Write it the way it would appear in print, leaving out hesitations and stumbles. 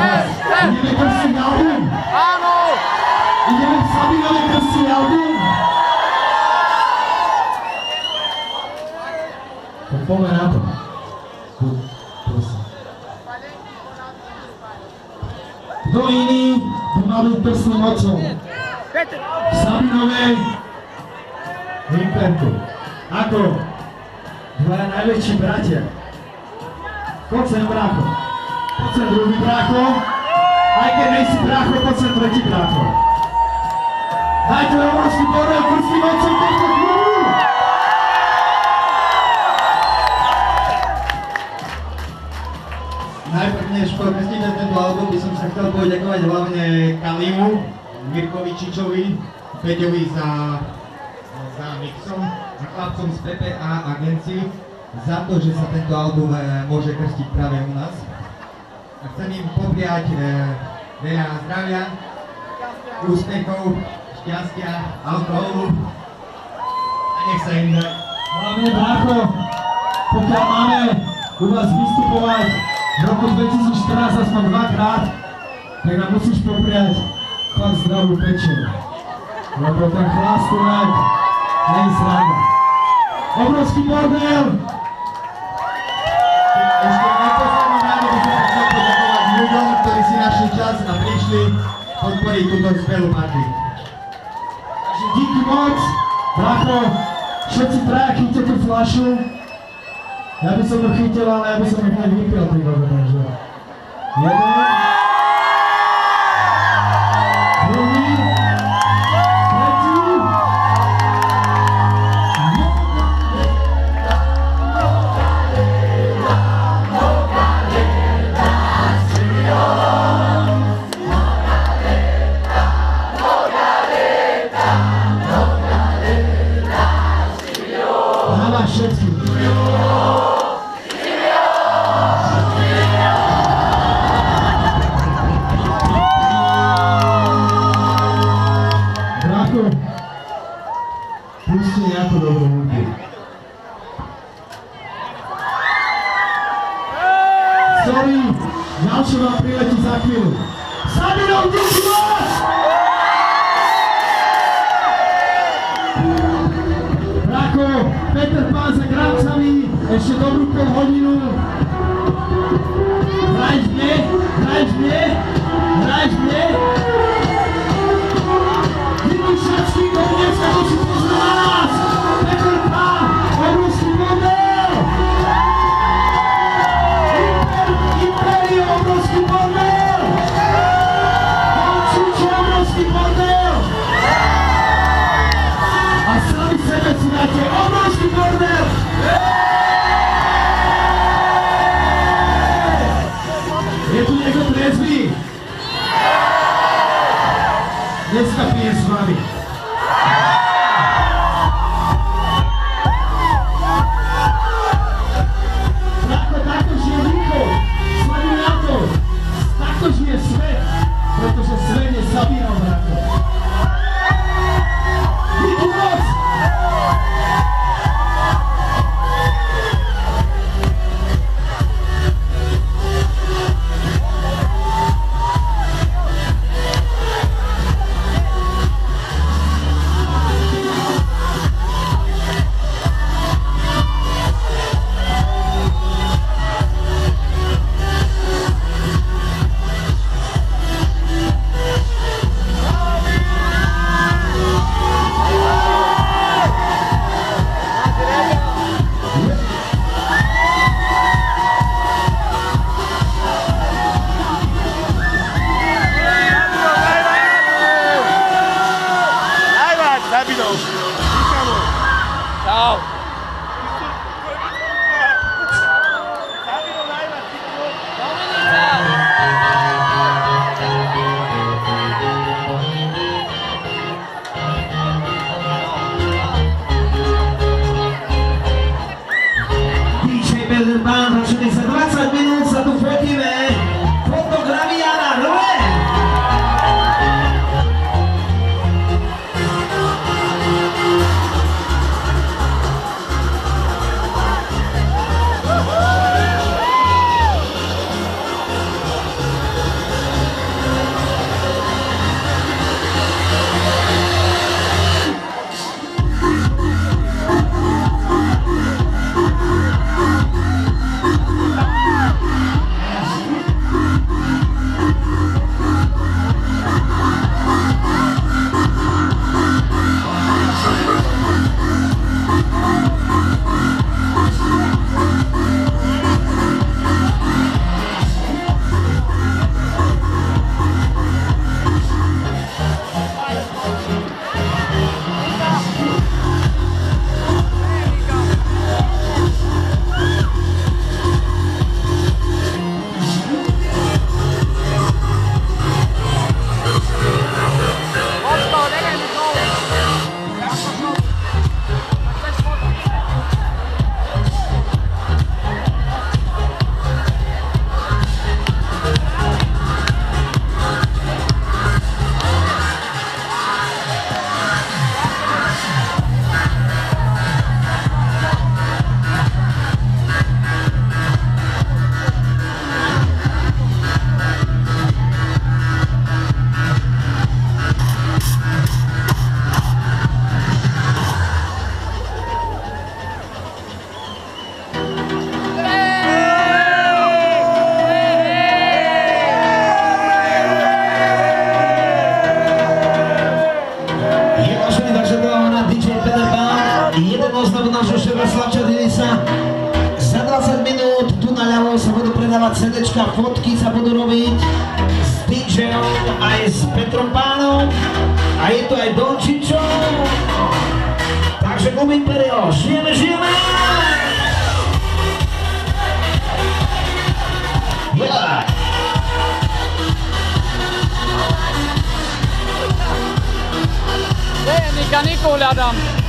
Ideme krstiť album? Áno! Ideme v Sabinovi krstiť album? Tak poďme na to. Prosím. Kto iný by mal byť prstným otcom? V Sabinovej Himperku. Ako? Dvaja najväčší bratia. Poď sem, brácho. Poď sem, druhý brácho. Aj keď nejsi brácho, poď sem, tretí brácho. Dajte obrovský bordel prstným otcom tohto klubu. Najprv než pokrstíte tento album, by som sa chcel poďakovať hlavne Kalimu, Mirkovi Čičovi, Peťovi za mixom a chlapcom z PPA agencii za to, že sa tento album môže krstiť práve u nás. A chcem im popriať veľa zdravia, úspechov, šťastia, alkoholu a nech sa im dá. Hlavne, brácho, pokiaľ máme u vás vystupovať v roku 2014 aspoň dvakrát, tak nám musíš popriať fakt zdravú pečeň. Lebo ten chlastovák nie je sranda. Obrovský bordel! Ešte v neposlednom rade by som chcel poďakovať ľuďom, ktorí si našli čas a prišli podporiť túto skvelú party. Takže díky moc, brácho, všetci traja chyťte tú fľašu. Ja by som ju chytil, ale ja by som ju hneď vypil pri vodu, takže... Jeden... Druhý... Tretí... Dáva všetkým. Brácho, pusti nejakú dobrú hudbu. Sorry, ďalšie vám priletí za chvíľu. Sabinov, díky moc! Brácho, Peter Pán za Grácami, ešte dobrú pol hodinu. Hrajš mne, hrajš mne, hrajš mne. Díky všetkým, kto dneska musí pozrieť na nás. Peter Pán, obrovský bordel. Imperium, obrovský bordel. Končíči, obrovský bordel. A sami sebe si dáte obrovský bordel. Je tu niekto trezvý? Dneska pijem s vami. Brácho, takto žije východ. Sleduj na to. Takto žije svet. Pretože svet je Sabinov, brácho. Díky moc. CDčka, fotky sa budú robiť s DJom aj s Petrom Pánom a je tu aj Don Čičo. Takže Club Imperial, žijeme, žijeme! Yeah! Det är Nika Nicol, Adam.